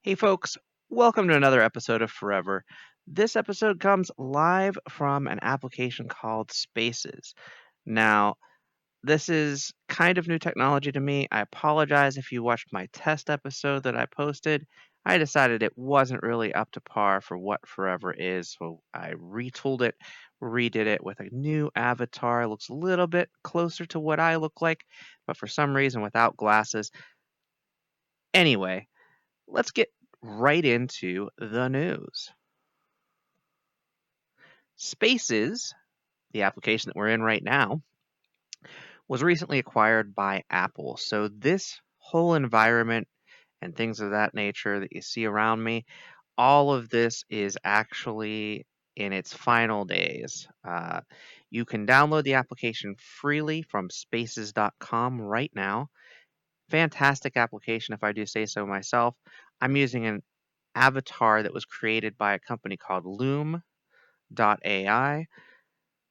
Hey folks, welcome to another episode of Forever. This episode comes live from an application called Spaces. Now, this is kind of new technology to me. I apologize if you watched my test episode that I posted. I decided it wasn't really up to par for what Forever is, so I retooled it, redid it with a new avatar. It looks a little bit closer to what I look like, but for some reason without glasses. Anyway, let's get right into the news. Spaces, the application that we're in right now, was recently acquired by Apple. So this whole environment and things of that nature that you see around me, all of this is actually in its final days. You can download the application freely from spaces.com right now. Fantastic application, if I do say so myself. I'm using an avatar that was created by a company called Loom.ai.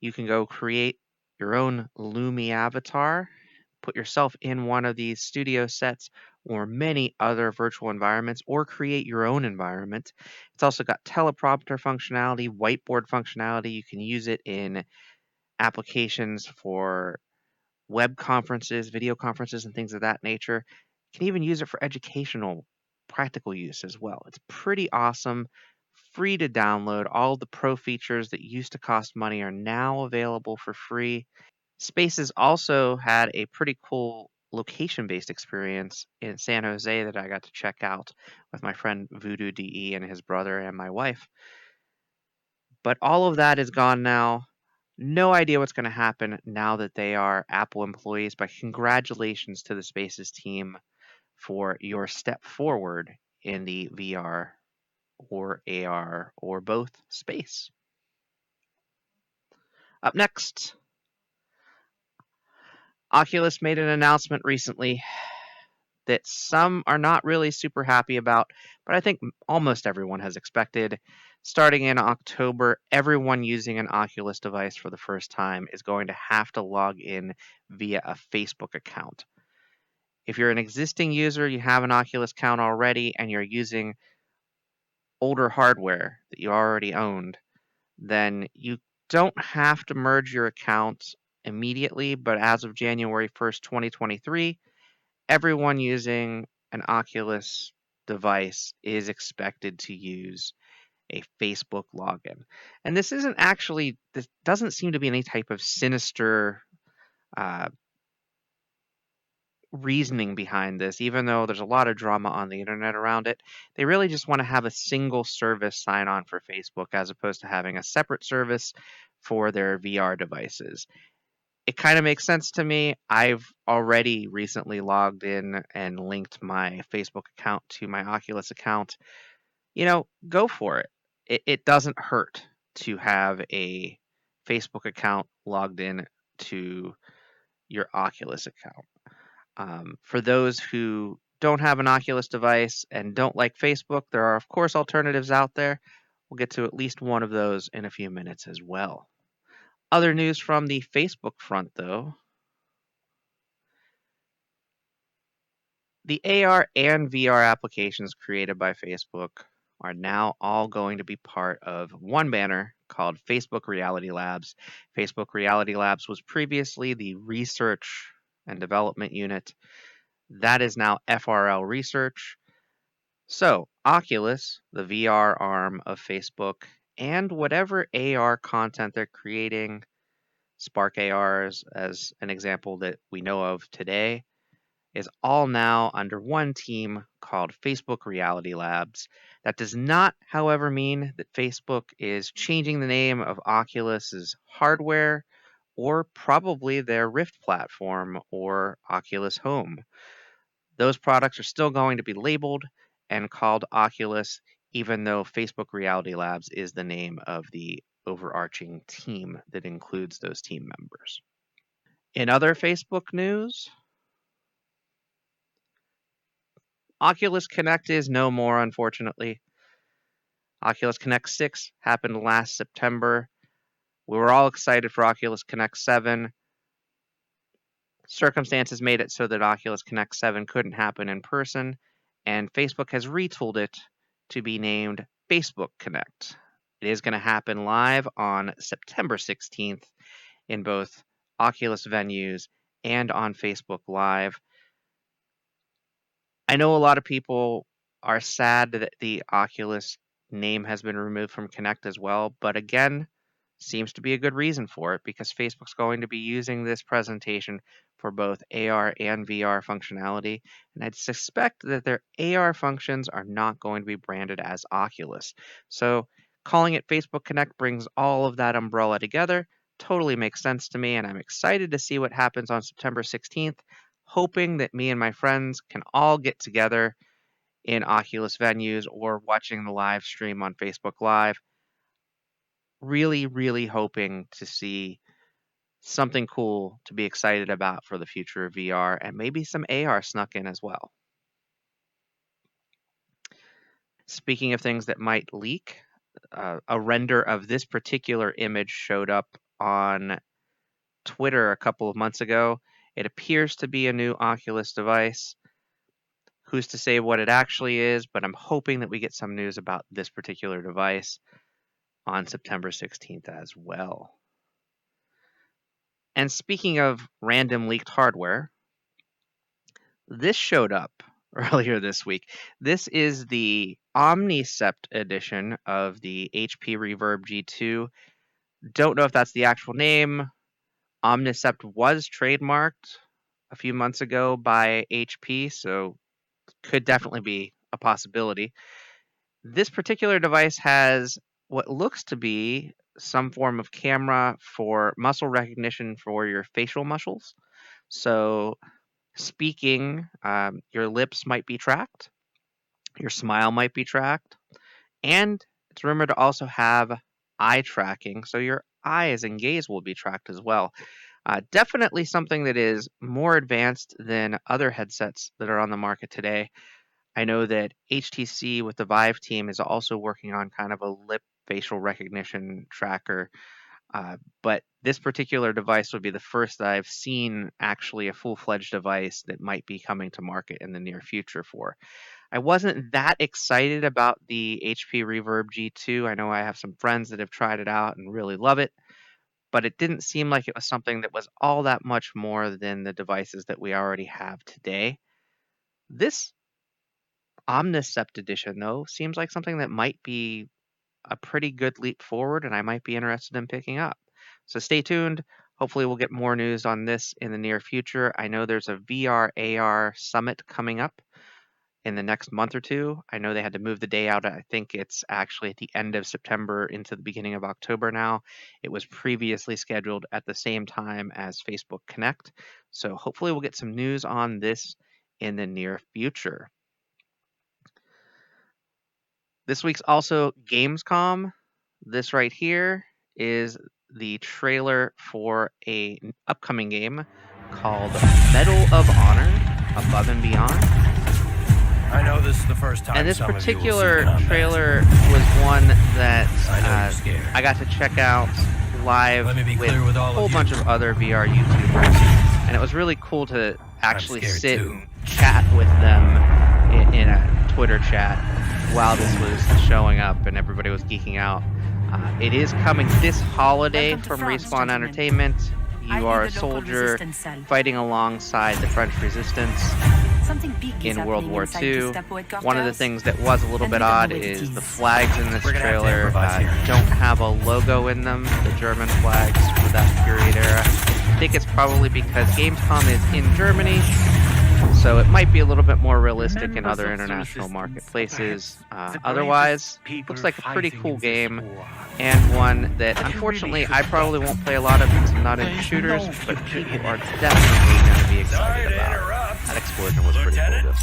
You can go create your own Loomy avatar, put yourself in one of these studio sets or many other virtual environments, or create your own environment. It's also got teleprompter functionality, whiteboard functionality. You can use it in applications for web conferences, video conferences, and things of that nature. You can even use it for educational, practical use as well. It's pretty awesome, free to download. All the pro features that used to cost money are now available for free. Spaces also had a pretty cool location-based experience in San Jose that I got to check out with my friend Voodoo DE and his brother and my wife. But all of that is gone now. No idea what's going to happen now that they are Apple employees, but congratulations to the Spaces team for your step forward in the VR or AR or both space. Up next, Oculus made an announcement recently that some are not really super happy about, but I think almost everyone has expected. Starting in October, everyone using an Oculus device for the first time is going to have to log in via a Facebook account. If you're an existing user, you have an Oculus account already, and you're using older hardware that you already owned, then you don't have to merge your accounts immediately, but as of January 1st, 2023, everyone using an Oculus device is expected to use a Facebook login. And this doesn't seem to be any type of sinister uh, reasoning behind this, even though there's a lot of drama on the internet around it. They really just want to have a single service sign on for Facebook as opposed to having a separate service for their VR devices. It kind of makes sense to me. I've already recently logged in and linked my Facebook account to my Oculus account. Go for it. It doesn't hurt to have a Facebook account logged in to your Oculus account. For those who don't have an Oculus device and don't like Facebook, there are, of course, alternatives out there. We'll get to at least one of those in a few minutes as well. Other news from the Facebook front, though. The AR and VR applications created by Facebook are now all going to be part of one banner called Facebook Reality Labs. Facebook Reality Labs was previously the research and development unit. That is now FRL Research. So, Oculus, the VR arm of Facebook, and whatever AR content they're creating, Spark ARs as an example that we know of today, is all now under one team called Facebook Reality Labs. That does not, however, mean that Facebook is changing the name of Oculus's hardware or probably their Rift platform or Oculus Home. Those products are still going to be labeled and called Oculus, even though Facebook Reality Labs is the name of the overarching team that includes those team members. In other Facebook news, Oculus Connect is no more, unfortunately. Oculus Connect 6 happened last September. We were all excited for Oculus Connect 7. Circumstances made it so that Oculus Connect 7 couldn't happen in person, and Facebook has retooled it to be named Facebook Connect. It is going to happen live on September 16th in both Oculus venues and on Facebook Live. I know a lot of people are sad that the Oculus name has been removed from Connect as well, but again, seems to be a good reason for it because Facebook's going to be using this presentation for both AR and VR functionality, and I'd suspect that their AR functions are not going to be branded as Oculus. So calling it Facebook Connect brings all of that umbrella together. Totally makes sense to me, and I'm excited to see what happens on September 16th, hoping that me and my friends can all get together in Oculus venues or watching the live stream on Facebook Live. Really, really hoping to see something cool to be excited about for the future of VR, and maybe some AR snuck in as well. Speaking of things that might leak, a render of this particular image showed up on Twitter a couple of months ago. It appears to be a new Oculus device. Who's to say what it actually is, but I'm hoping that we get some news about this particular device on September 16th as well. And speaking of random leaked hardware, this showed up earlier this week. This is the Omnicept edition of the HP Reverb G2. Don't know if that's the actual name. Omnicept was trademarked a few months ago by HP, so could definitely be a possibility. This particular device has what looks to be some form of camera for muscle recognition for your facial muscles. So speaking, your lips might be tracked, your smile might be tracked, and it's rumored to also have eye tracking, so your eyes and gaze will be tracked as well. Definitely something that is more advanced than other headsets that are on the market today. I know that HTC with the Vive team is also working on kind of a lip facial recognition tracker, but this particular device would be the first that I've seen actually a full-fledged device that might be coming to market in the near future for. I wasn't that excited about the HP Reverb G2. I know I have some friends that have tried it out and really love it, but it didn't seem like it was something that was all that much more than the devices that we already have today. This Omnicept edition, though, seems like something that might be a pretty good leap forward, and I might be interested in picking up. So stay tuned. Hopefully we'll get more news on this in the near future. I know there's a VR AR summit coming up in the next month or two. I know they had to move the day out. I think it's actually at the end of September into the beginning of October now. It was previously scheduled at the same time as Facebook Connect. So hopefully we'll get some news on this in the near future. This week's also Gamescom. This right here is the trailer for an upcoming game called Medal of Honor Above and Beyond. I know this is the first time. And this particular trailer was one that I got to check out live with a whole bunch of other VR YouTubers. And it was really cool to actually sit and chat with them in a Twitter chat while this was showing up and everybody was geeking out. It is coming this holiday from Respawn Entertainment. You are a soldier fighting alongside the French resistance in World War II. One of the things that was a little bit odd is the flags in this trailer don't have a logo in them, the German flags for that period era. I think it's probably because Gamescom is in Germany, so it might be a little bit more realistic in other international marketplaces. Otherwise, looks like a pretty cool game, and one that unfortunately I probably won't play a lot of because I'm not into shooters, but people are definitely going to be excited about. That explosion was pretty cool.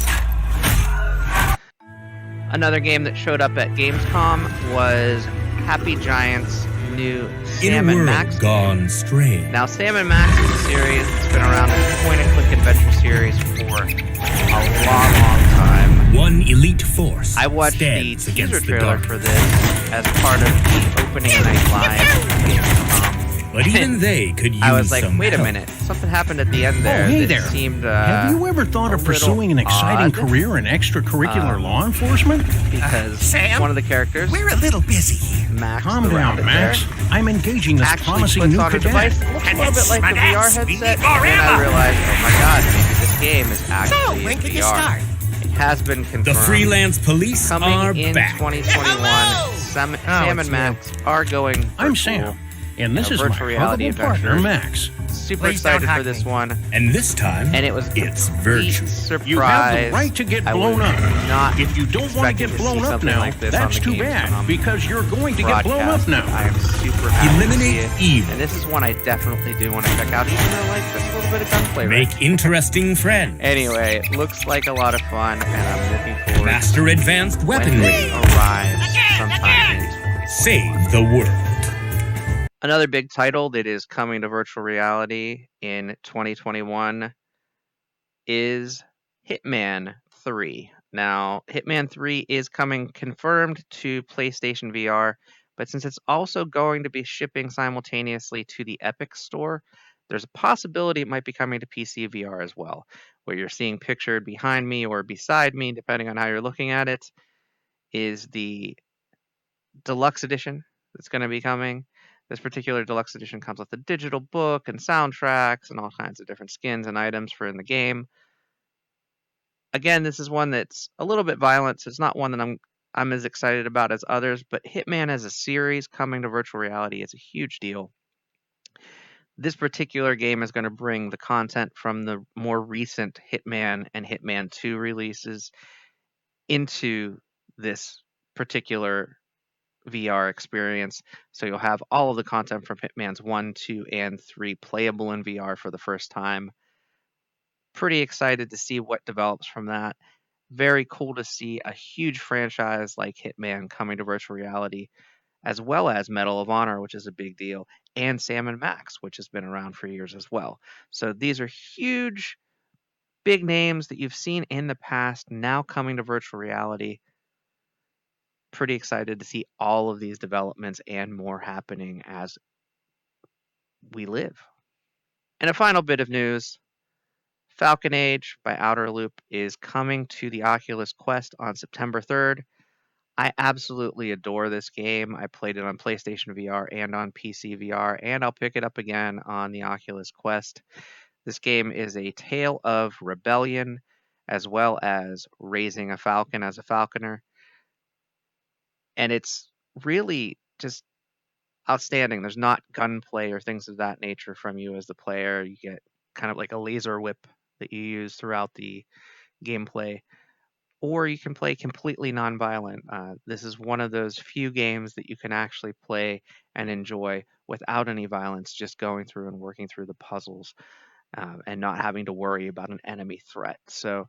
Another game that showed up at Gamescom was Happy Giant's new Sam & Max gone strange. Now, Sam & Max is a series that's been around as a point-and-click adventure series for a long, long time. One elite force. I watched the teaser trailer for this as part of the opening night live. But But even they could use I was like, some wait a help. minute, something happened at the end there. Oh, hey that there. Seemed, Have you ever thought a of pursuing an little exciting odd, career in extracurricular law enforcement? because Sam, one of the characters, we're a little busy. Max, Calm the down, rounded Max. there, I'm engaging this actually promising puts new on a cadet. device that looks a And little bit it's like the my VR next headset, BB and I forever. realized, oh my god, maybe this game is So, actually when in can you VR. start? It has been confirmed. The freelance police Coming are in back. 2021, Hello! Sam it's and you. Max are going virtual. I'm Sam, and this A is my virtual reality huggable partner, adventure. Max. Super Please don't excited for hug this me. one, And this time, and it was it's complete virtual. surprise. You have the right to get I blown was up. not If you don't want to expecting get to blown see up something now, like this on that's the too bad, Gamescom because you're going to get blown up broadcast. now. I am super happy Eliminate to see it. evil. And this is one I definitely do want to check out, even though like there's a little bit of gunplay. Make interesting friends. Anyway, it looks like a lot of fun, and I'm looking forward Master advanced when weaponry. this arrives sometime in 2020. Save the world. Another big title that is coming to virtual reality in 2021 is Hitman 3. Now, Hitman 3 is coming confirmed to PlayStation VR, but since it's also going to be shipping simultaneously to the Epic Store, there's a possibility it might be coming to PC VR as well, where you're seeing pictured behind me or beside me, depending on how you're looking at it, is the deluxe edition that's going to be coming. This particular deluxe edition comes with a digital book and soundtracks and all kinds of different skins and items for in the game. Again, this is one that's a little bit violent, so it's not one that I'm as excited about as others, but Hitman as a series coming to virtual reality is a huge deal. This particular game is going to bring the content from the more recent Hitman and Hitman 2 releases into this particular VR experience. So you'll have all of the content from Hitman's 1, 2, and 3 playable in VR for the first time. Pretty excited to see what develops from that. Very cool to see a huge franchise like Hitman coming to virtual reality, as well as Medal of Honor, which is a big deal, and Sam and Max, which has been around for years as well. So these are huge, big names that you've seen in the past now coming to virtual reality. Pretty excited to see all of these developments and more happening as we live. And a final bit of news. Falcon Age by Outer Loop is coming to the Oculus Quest on September 3rd. I absolutely adore this game. I played it on PlayStation VR and on PC VR, and I'll pick it up again on the Oculus Quest. This game is a tale of rebellion as well as raising a falcon as a falconer. And it's really just outstanding. There's not gunplay or things of that nature from you as the player. You get kind of like a laser whip that you use throughout the gameplay, or you can play completely nonviolent. This is one of those few games that you can actually play and enjoy without any violence, just going through and working through the puzzles and not having to worry about an enemy threat. So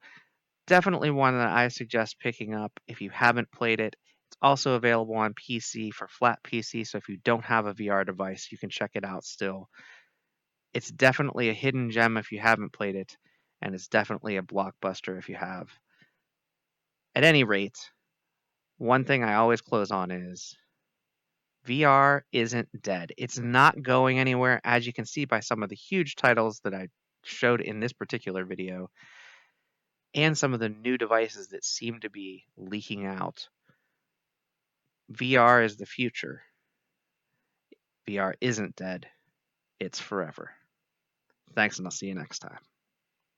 definitely one that I suggest picking up if you haven't played it. It's also available on PC for flat PC, so if you don't have a VR device, you can check it out still. It's definitely a hidden gem if you haven't played it, and it's definitely a blockbuster if you have. At any rate, one thing I always close on is VR isn't dead. It's not going anywhere, as you can see by some of the huge titles that I showed in this particular video, and some of the new devices that seem to be leaking out. VR is the future. VR isn't dead. It's forever. Thanks, and I'll see you next time.